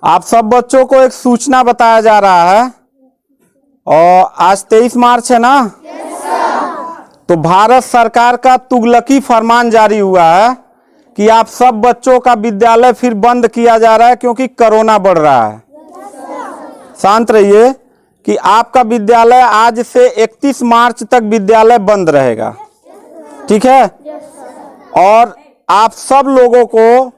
आप सब बच्चों को एक सूचना बताया जा रहा है और आज 23 मार्च है ना। तो भारत सरकार का तुगलकी फरमान जारी हुआ है कि आप सब बच्चों का विद्यालय फिर बंद किया जा रहा है क्योंकि कोरोना बढ़ रहा है। शांत रहिए कि आपका विद्यालय आज से 31 मार्च तक विद्यालय बंद रहेगा, ठीक है। और आप सब लोगों को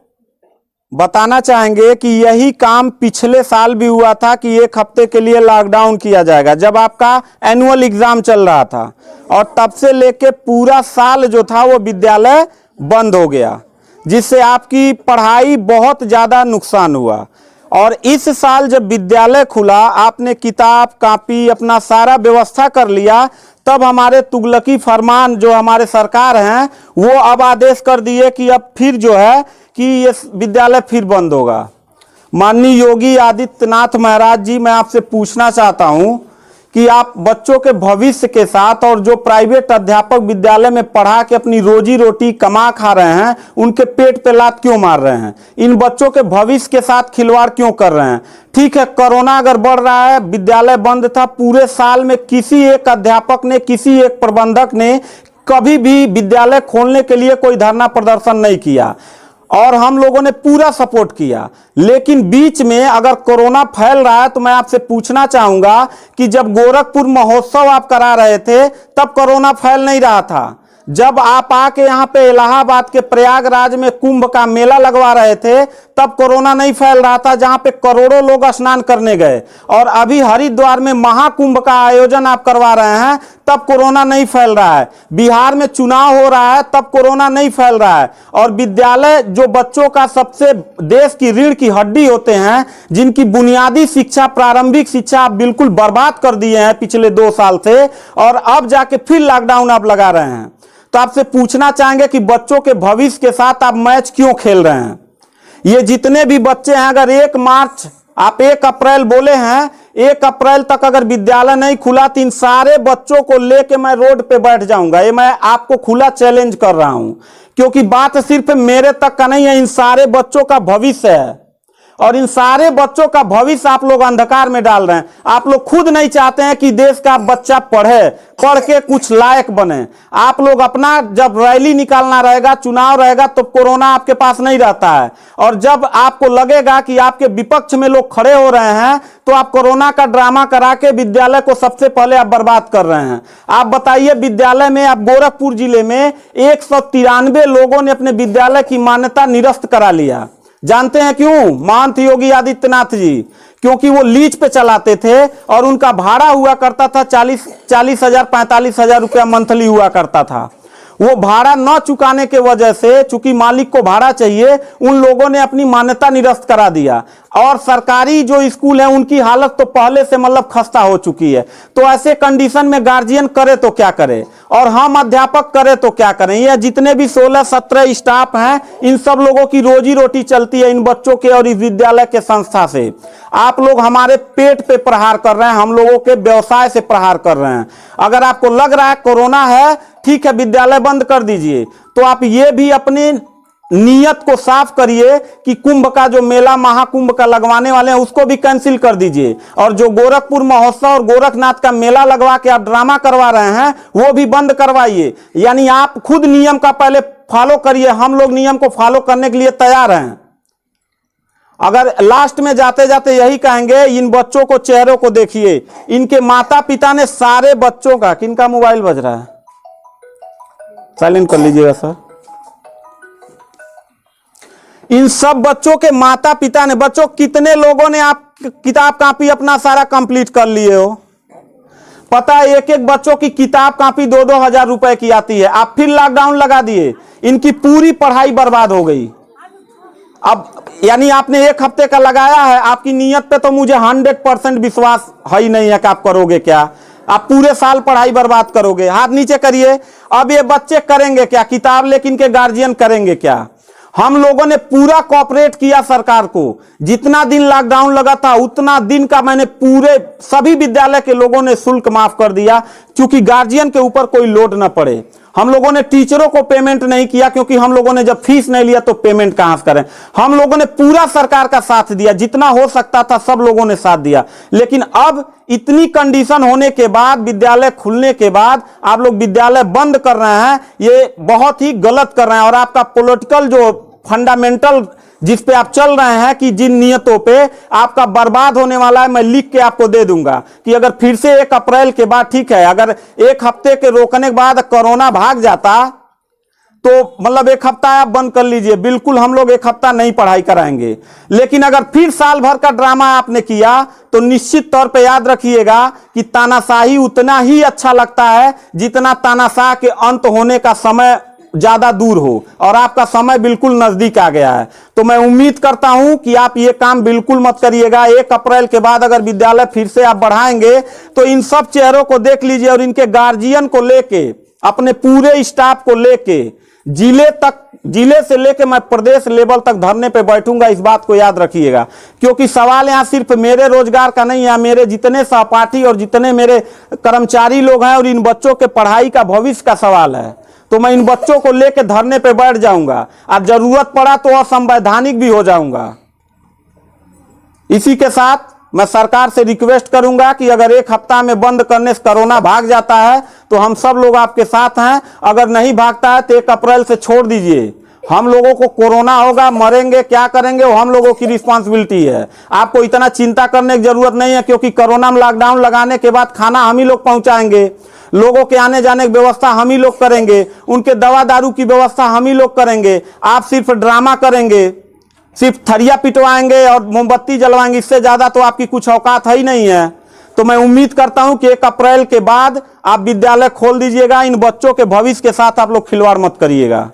बताना चाहेंगे कि यही काम पिछले साल भी हुआ था कि 1 हफ्ते के लिए लॉकडाउन किया जाएगा जब आपका एनुअल एग्जाम चल रहा था, और तब से लेके पूरा साल जो था वो विद्यालय बंद हो गया, जिससे आपकी पढ़ाई बहुत ज़्यादा नुकसान हुआ। और इस साल जब विद्यालय खुला, आपने किताब कापी अपना सारा व्यवस्था कर लिया, तब हमारे तुगलकी फरमान जो हमारे सरकार हैं वो अब आदेश कर दिए कि अब फिर जो है कि ये विद्यालय फिर बंद होगा। माननीय योगी आदित्यनाथ महाराज जी, मैं आपसे पूछना चाहता हूं कि आप बच्चों के भविष्य के साथ और जो प्राइवेट अध्यापक विद्यालय में पढ़ा के अपनी रोजी रोटी कमा खा रहे हैं, उनके पेट पे लात क्यों मार रहे हैं? इन बच्चों के भविष्य के साथ खिलवाड़ क्यों कर रहे हैं? ठीक है, कोरोना अगर बढ़ रहा है, विद्यालय बंद था, पूरे साल में किसी एक अध्यापक ने, किसी एक प्रबंधक ने कभी भी विद्यालय खोलने के लिए कोई धरना प्रदर्शन नहीं किया और हम लोगों ने पूरा सपोर्ट किया। लेकिन बीच में अगर कोरोना फैल रहा है तो मैं आपसे पूछना चाहूंगा कि जब गोरखपुर महोत्सव आप करा रहे थे तब कोरोना फैल नहीं रहा था। जब आप आके यहाँ पे इलाहाबाद के प्रयागराज में कुंभ का मेला लगवा रहे थे तब कोरोना नहीं फैल रहा था, जहाँ पे करोड़ों लोग स्नान करने गए। और अभी हरिद्वार में महाकुंभ का आयोजन आप करवा रहे हैं तब कोरोना नहीं फैल रहा है। बिहार में चुनाव हो रहा है तब कोरोना नहीं फैल रहा है। और विद्यालय जो बच्चों का सबसे देश की रीढ़ की हड्डी होते हैं, जिनकी बुनियादी शिक्षा, प्रारंभिक शिक्षा आप बिल्कुल बर्बाद कर दिए हैं पिछले 2 साल से, और अब जाके फिर लॉकडाउन आप लगा रहे हैं। तो आपसे पूछना चाहेंगे कि बच्चों के भविष्य के साथ आप मैच क्यों खेल रहे हैं? ये जितने भी बच्चे हैं, अगर 1 मार्च आप 1 अप्रैल बोले हैं, 1 अप्रैल तक अगर विद्यालय नहीं खुला तो इन सारे बच्चों को लेके मैं रोड पे बैठ जाऊंगा। ये मैं आपको खुला चैलेंज कर रहा हूं, क्योंकि बात सिर्फ मेरे तक का नहीं है, इन सारे बच्चों का भविष्य है और इन सारे बच्चों का भविष्य आप लोग अंधकार में डाल रहे हैं। आप लोग खुद नहीं चाहते हैं कि देश का बच्चा पढ़े, पढ़ के कुछ लायक बने। आप लोग अपना जब रैली निकालना रहेगा, चुनाव रहेगा, तो कोरोना आपके पास नहीं रहता है। और जब आपको लगेगा कि आपके विपक्ष में लोग खड़े हो रहे हैं तो आप कोरोना का ड्रामा करा के विद्यालय को सबसे पहले आप बर्बाद कर रहे हैं। आप बताइए, विद्यालय में आप गोरखपुर जिले में 193 लोगों ने अपने विद्यालय की मान्यता निरस्त करा लिया। जानते हैं क्यों? महंत योगी आदित्यनाथ जी, क्योंकि वो लीज पे चलाते थे और उनका भाड़ा हुआ करता था 40,000 45,000 रुपया मंथली हुआ करता था। वो भाड़ा न चुकाने के वजह से, चूंकि मालिक को भाड़ा चाहिए, उन लोगों ने अपनी मान्यता निरस्त करा दिया। और सरकारी जो स्कूल है उनकी हालत तो पहले से मतलब खस्ता हो चुकी है। तो ऐसे कंडीशन में गार्जियन करे तो क्या करे और हम अध्यापक करे तो क्या करें? ये जितने भी 16-17 स्टाफ हैं, इन सब लोगों की रोजी रोटी चलती है इन बच्चों के और इस विद्यालय के संस्था से। आप लोग हमारे पेट पे प्रहार कर रहे हैं, हम लोगों के व्यवसाय से प्रहार कर रहे हैं। अगर आपको लग रहा है कोरोना है, ठीक है, विद्यालय बंद कर दीजिए, तो आप ये भी अपनी नियत को साफ करिए कि कुंभ का जो मेला, महाकुंभ का लगवाने वाले हैं, उसको भी कैंसिल कर दीजिए। और जो गोरखपुर महोत्सव और गोरखनाथ का मेला लगवा के आप ड्रामा करवा रहे हैं वो भी बंद करवाइए। यानी आप खुद नियम का पहले फॉलो करिए, हम लोग नियम को फॉलो करने के लिए तैयार हैं। अगर लास्ट में जाते जाते यही कहेंगे, इन बच्चों को, चेहरों को देखिए, इनके माता पिता ने सारे बच्चों का, किनका मोबाइल बज रहा है, साइलेंट कर लीजिएगा सर। इन सब बच्चों के माता पिता ने, बच्चों कितने लोगों ने आप किताब कापी अपना सारा कंप्लीट कर लिए हो? पता है, एक एक बच्चों की किताब कापी 2-2 हजार रुपए की आती है। आप फिर लॉकडाउन लगा दिए, इनकी पूरी पढ़ाई बर्बाद हो गई। अब यानी आपने 1 हफ्ते का लगाया है, आपकी नीयत पे तो मुझे 100% विश्वास है ही नहीं है कि आप करोगे क्या। आप पूरे साल पढ़ाई बर्बाद करोगे। हाथ नीचे करिए। अब ये बच्चे करेंगे क्या? किताब लेकिन इनके गार्जियन करेंगे क्या? हम लोगों ने पूरा कोऑपरेट किया सरकार को। जितना दिन लॉकडाउन लगा था उतना दिन का मैंने पूरे सभी विद्यालय के लोगों ने शुल्क माफ कर दिया, क्योंकि गार्जियन के ऊपर कोई लोड न पड़े। हम लोगों ने टीचरों को पेमेंट नहीं किया, क्योंकि हम लोगों ने जब फीस नहीं लिया तो पेमेंट कहां से करें। हम लोगों ने पूरा सरकार का साथ दिया, जितना हो सकता था सब लोगों ने साथ दिया। लेकिन अब इतनी कंडीशन होने के बाद, विद्यालय खुलने के बाद आप लोग विद्यालय बंद कर रहे हैं, ये बहुत ही गलत कर रहे हैं। और आपका पॉलिटिकल जो फंडामेंटल जिस पे आप चल रहे हैं, कि जिन नियतों पे आपका बर्बाद होने वाला है, मैं लिख के आपको दे दूंगा कि अगर फिर से 1 अप्रैल के बाद, ठीक है, अगर 1 हफ्ते के रोकने के बाद कोरोना भाग जाता तो मतलब 1 हफ्ता आप बंद कर लीजिए, बिल्कुल हम लोग 1 हफ्ता नहीं पढ़ाई कराएंगे। लेकिन अगर फिर साल भर का ड्रामा आपने किया तो निश्चित तौर पे याद रखिएगा कि तानाशाही उतना ही अच्छा लगता है जितना तानाशाह के अंत होने का समय ज्यादा दूर हो, और आपका समय बिल्कुल नजदीक आ गया है। तो मैं उम्मीद करता हूं कि आप ये काम बिल्कुल मत करिएगा। 1 अप्रैल के बाद अगर विद्यालय फिर से आप बढ़ाएंगे तो इन सब चेहरों को देख लीजिए, और इनके गार्जियन को लेके, अपने पूरे स्टाफ को लेके, जिले से लेके मैं प्रदेश लेवल तक धरने पे बैठूंगा, इस बात को याद रखिएगा। क्योंकि सवाल यहां सिर्फ मेरे रोजगार का नहीं है, मेरे जितने सहपाठी और जितने मेरे कर्मचारी लोग हैं और इन बच्चों के पढ़ाई का भविष्य का सवाल है। तो मैं इन बच्चों को लेकर धरने पे बैठ जाऊंगा, और जरूरत पड़ा तो असंवैधानिक भी हो जाऊंगा। इसी के साथ मैं सरकार से रिक्वेस्ट करूंगा कि अगर 1 हफ्ता में बंद करने से कोरोना भाग जाता है तो हम सब लोग आपके साथ हैं, अगर नहीं भागता है तो 1 अप्रैल से छोड़ दीजिए। हम लोगों को कोरोना होगा, मरेंगे, क्या करेंगे वो हम लोगों की रिस्पांसिबिलिटी है। आपको इतना चिंता करने की जरूरत नहीं है, क्योंकि कोरोना में लॉकडाउन लगाने के बाद खाना हम ही लोग पहुंचाएंगे, लोगों के आने जाने की व्यवस्था हम ही लोग करेंगे, उनके दवा दारू की व्यवस्था हम ही लोग करेंगे। आप सिर्फ ड्रामा करेंगे, सिर्फ थरिया पिटवाएंगे और मोमबत्ती जलवाएंगे, इससे ज्यादा तो आपकी कुछ औकात है ही नहीं है। तो मैं उम्मीद करता हूं कि 1 अप्रैल के बाद आप विद्यालय खोल दीजिएगा। इन बच्चों के भविष्य के साथ आप लोग खिलवाड़ मत करिएगा।